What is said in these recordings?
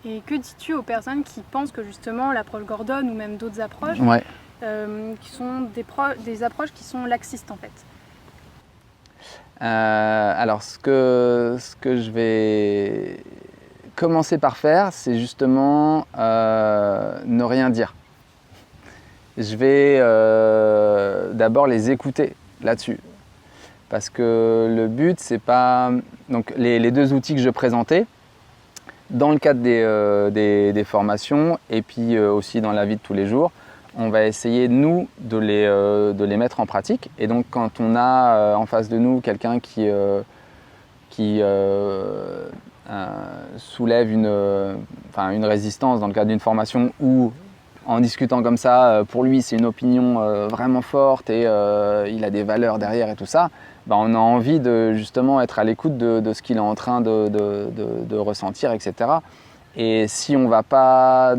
Et que dis-tu aux personnes qui pensent que justement l'approche Gordon ou même d'autres approches Ouais. qui sont des approches qui sont laxistes en fait? Alors ce que je vais commencer par faire, c'est justement ne rien dire. Je vais d'abord les écouter là-dessus. Parce que le but, c'est pas... Donc les deux outils que je présentais, dans le cadre des formations et puis aussi dans la vie de tous les jours, on va essayer, nous, de les mettre en pratique. Et donc, quand on a en face de nous quelqu'un qui soulève une résistance dans le cadre d'une formation ou en discutant comme ça, pour lui, c'est une opinion vraiment forte et il a des valeurs derrière et tout ça, on a envie de justement être à l'écoute de ce qu'il est en train de ressentir, etc. Et si on ne va pas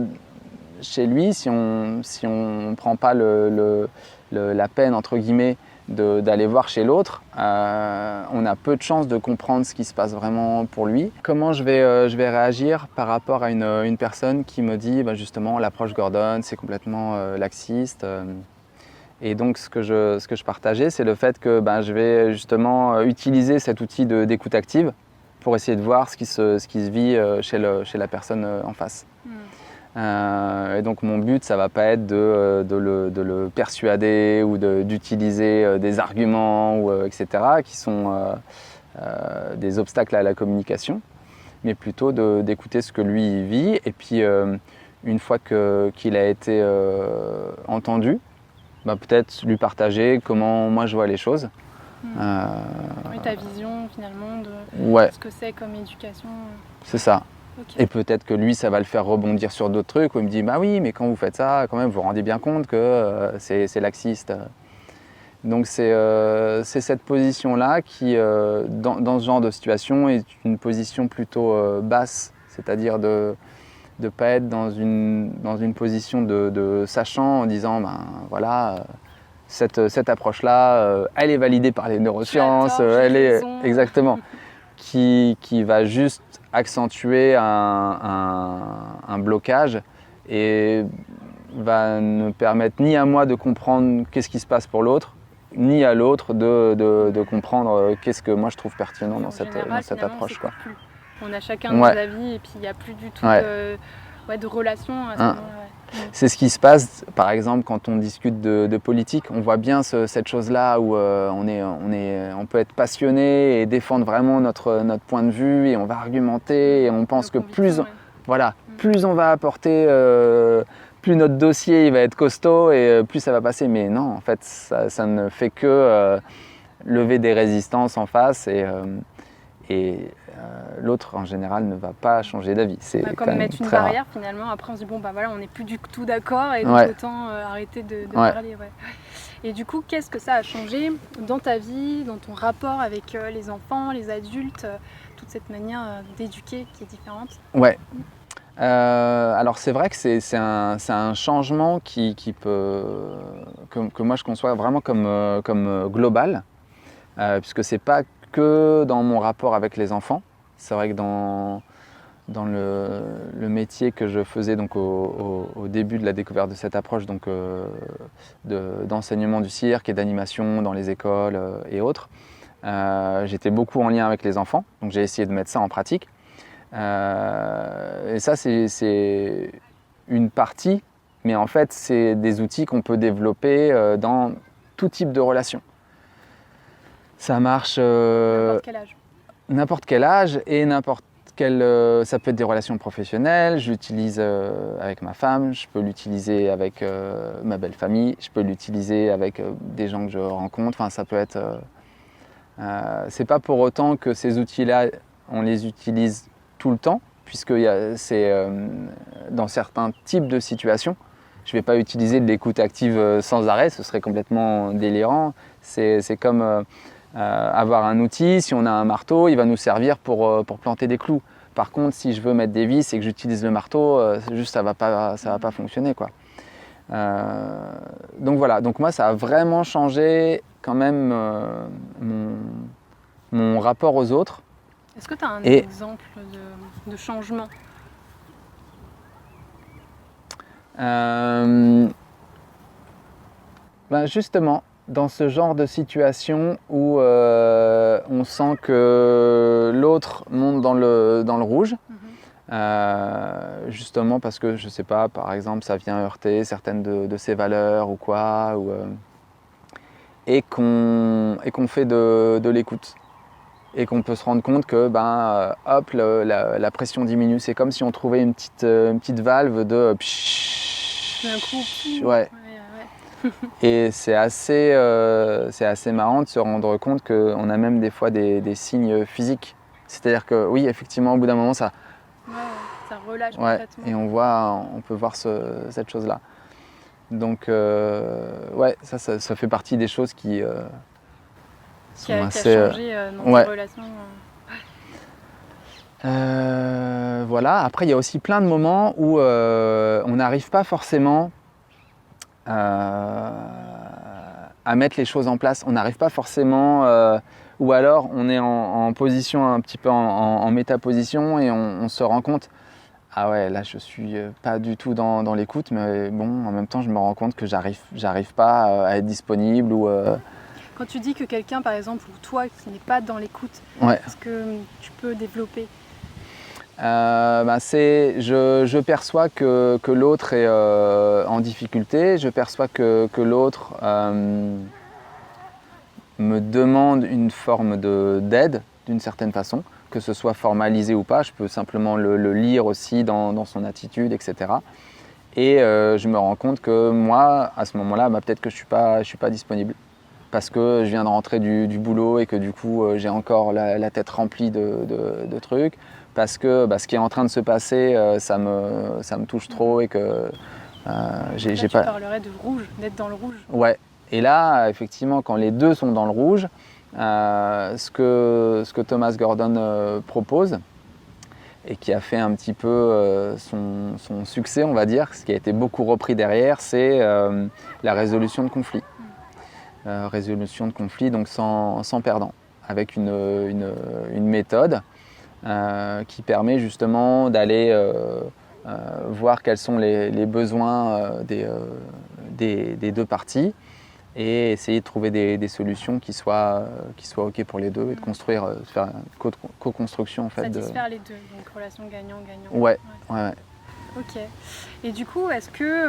chez lui, si on ne prend pas la peine, entre guillemets, d'aller voir chez l'autre, on a peu de chances de comprendre ce qui se passe vraiment pour lui. Comment je vais réagir par rapport à une personne qui me dit justement l'approche Gordon c'est complètement laxiste, et donc ce que je partageais, c'est le fait que je vais justement utiliser cet outil d'écoute active pour essayer de voir ce qui se vit chez la personne en face. Et donc mon but, ça ne va pas être de le persuader ou d'utiliser des arguments, etc., qui sont des obstacles à la communication, mais plutôt d'écouter ce que lui vit. Et puis une fois qu'il a été entendu, peut-être lui partager comment moi je vois les choses. Oui, ta vision finalement de Ouais, ce que c'est comme éducation. c'est ça. Okay. Et peut-être que lui, ça va le faire rebondir sur d'autres trucs où il me dit bah oui, mais quand vous faites ça, quand même, vous vous rendez bien compte que c'est laxiste. Donc c'est cette position-là qui, dans ce genre de situation, est une position plutôt basse, c'est-à-dire de ne pas être dans une position de sachant en disant voilà, cette approche-là, elle est validée par les neurosciences, elle est exactement, qui va juste accentuer un blocage et va ne permettre ni à moi de comprendre qu'est-ce qui se passe pour l'autre, ni à l'autre de comprendre qu'est-ce que moi je trouve pertinent dans cette approche. Quoi. On a chacun nos avis et puis il n'y a plus du tout de relation à ce moment-là. C'est ce qui se passe, par exemple, quand on discute de politique. On voit bien cette chose-là où on peut être passionné et défendre vraiment notre point de vue et on va argumenter et on pense que plus on va apporter, plus notre dossier il va être costaud et plus ça va passer. Mais non, en fait, ça ne fait que lever des résistances en face et l'autre en général ne va pas changer d'avis. C'est comme mettre une barrière finalement, après on se dit on n'est plus du tout d'accord et donc autant arrêter de parler. Ouais. Et du coup, qu'est-ce que ça a changé dans ta vie, dans ton rapport avec les enfants, les adultes, toute cette manière d'éduquer qui est différente? Ouais. Alors c'est vrai que c'est un changement qui peut, que moi je conçois vraiment comme global, puisque c'est pas que dans mon rapport avec les enfants. C'est vrai que dans le métier que je faisais donc au début de la découverte de cette approche d'enseignement du cirque et d'animation dans les écoles et autres, j'étais beaucoup en lien avec les enfants, donc j'ai essayé de mettre ça en pratique. Et ça c'est une partie, mais en fait c'est des outils qu'on peut développer dans tout type de relation. Ça marche n'importe quel âge et ça peut être des relations professionnelles. Je l'utilise avec ma femme, je peux l'utiliser avec ma belle famille, je peux l'utiliser avec des gens que je rencontre. Enfin, ça peut être. C'est pas pour autant que ces outils-là, on les utilise tout le temps, puisque c'est dans certains types de situations. Je ne vais pas utiliser de l'écoute active sans arrêt, ce serait complètement délirant. C'est comme avoir un outil, si on a un marteau, il va nous servir pour planter des clous. Par contre, si je veux mettre des vis et que j'utilise le marteau, ça va pas fonctionner, quoi. Donc voilà, donc moi ça a vraiment changé quand même mon rapport aux autres. Est-ce que tu as un exemple de changement Justement, dans ce genre de situation où on sent que l'autre monte dans le rouge, justement parce que, je sais pas, par exemple, ça vient heurter certaines de ses valeurs ou quoi, et qu'on fait de l'écoute. Et qu'on peut se rendre compte que hop, la pression diminue. C'est comme si on trouvait une petite valve de d'un coup. Ouais. Et c'est assez marrant de se rendre compte qu'on a même des fois des signes physiques. C'est-à-dire que oui, effectivement, au bout d'un moment, ça relâche complètement. Et on peut voir cette chose-là. Donc ça fait partie des choses qui qui a changé dans tes relations. Voilà. Après, il y a aussi plein de moments où on n'arrive pas forcément à mettre les choses en place. On n'arrive pas forcément, ou alors on est en position un petit peu en métaposition et on se rend compte, ah ouais, là je suis pas du tout dans l'écoute, mais bon, en même temps je me rends compte que j'arrive pas à être disponible ou. Quand tu dis que quelqu'un, par exemple, ou toi qui n'est pas dans l'écoute, est-ce que tu peux développer? Je perçois que l'autre est en difficulté, je perçois que l'autre me demande une forme d'aide d'une certaine façon, que ce soit formalisé ou pas, je peux simplement le lire aussi dans son attitude, etc. Et je me rends compte que moi, à ce moment-là, peut-être que je suis pas disponible. Parce que je viens de rentrer du boulot et que du coup j'ai encore la tête remplie de trucs, parce que ce qui est en train de se passer, ça me touche trop et que j'ai pas... Tu parlerais de rouge, d'être dans le rouge. Ouais, et là effectivement quand les deux sont dans le rouge, ce que Thomas Gordon propose, et qui a fait un petit peu son succès, on va dire, ce qui a été beaucoup repris derrière, c'est la résolution de conflits. Résolution de conflits donc sans perdant, avec une méthode qui permet justement d'aller voir quels sont les besoins des deux parties et essayer de trouver des solutions qui soient OK pour les deux et de construire, faire une co-construction en fait. Satisfaire les deux, donc relation gagnant-gagnant. Ouais. Ok. Et du coup, est-ce que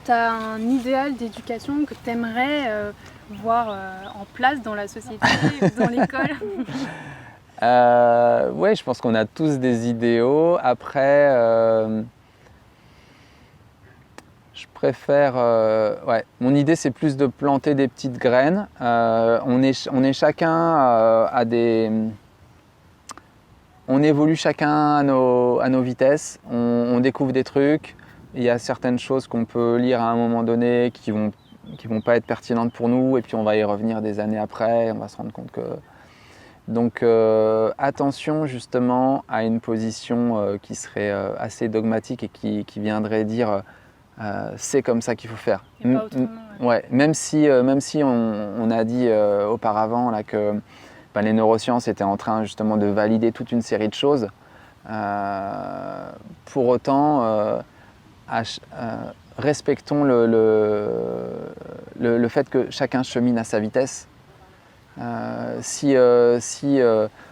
tu as un idéal d'éducation que tu aimerais voir en place dans la société ou dans l'école? Oui, je pense qu'on a tous des idéaux. Après, je préfère... mon idée, c'est plus de planter des petites graines. On est chacun à des... On évolue chacun à nos vitesses. On découvre des trucs. Il y a certaines choses qu'on peut lire à un moment donné qui vont pas être pertinentes pour nous, et puis on va y revenir des années après, on va se rendre compte que... Donc attention justement à une position qui serait assez dogmatique et qui viendrait dire c'est comme ça qu'il faut faire. Et pas autrement, même si on a dit auparavant là, que les neurosciences étaient en train justement de valider toute une série de choses, pour autant respectons le fait que chacun chemine à sa vitesse. Si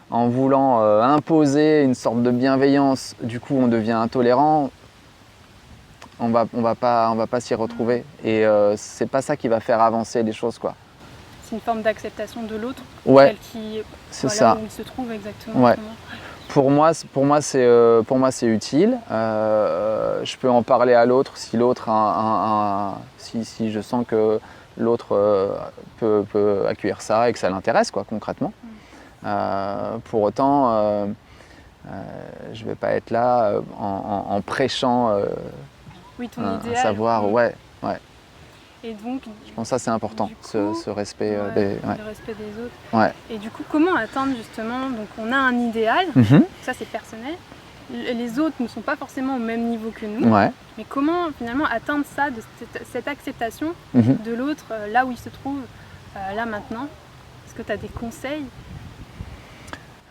en voulant imposer une sorte de bienveillance, du coup on devient intolérant, on va pas s'y retrouver. Et c'est pas ça qui va faire avancer les choses, quoi. C'est une forme d'acceptation de l'autre, c'est ça. Où il se trouve exactement. Ouais. Pour moi c'est utile. Je peux en parler à l'autre si l'autre si je sens que l'autre peut accueillir ça et que ça l'intéresse, quoi, concrètement. Pour autant, je ne vais pas être là en prêchant ton idéal. à savoir, Et donc, je pense que ça c'est important, ce respect, le respect des autres. Et du coup, comment atteindre justement, donc on a un idéal, ça c'est personnel, les autres ne sont pas forcément au même niveau que nous, mais comment finalement atteindre ça, de cette acceptation de l'autre là où il se trouve, là maintenant? Est-ce que tu as des conseils?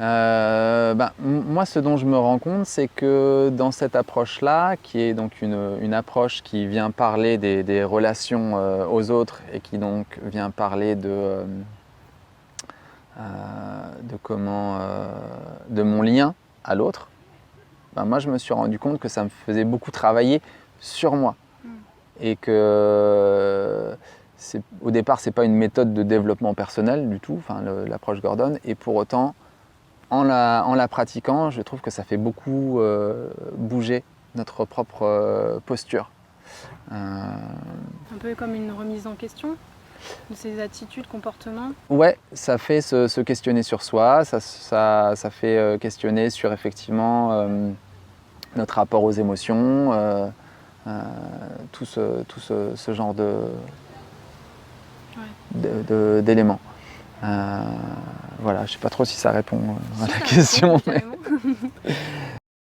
Moi, ce dont je me rends compte, c'est que dans cette approche-là, qui est donc une approche qui vient parler des relations aux autres et qui donc vient parler de mon lien à l'autre, moi, je me suis rendu compte que ça me faisait beaucoup travailler sur moi. Et que au départ, ce n'est pas une méthode de développement personnel du tout, l'approche Gordon, et pour autant, en la pratiquant, je trouve que ça fait beaucoup bouger notre propre posture. Un peu comme une remise en question de ses attitudes, comportements. Ouais, ça fait se questionner sur soi, ça fait questionner sur effectivement notre rapport aux émotions, tout ce genre d'éléments. Voilà, je ne sais pas trop si ça répond à la question. Carrément.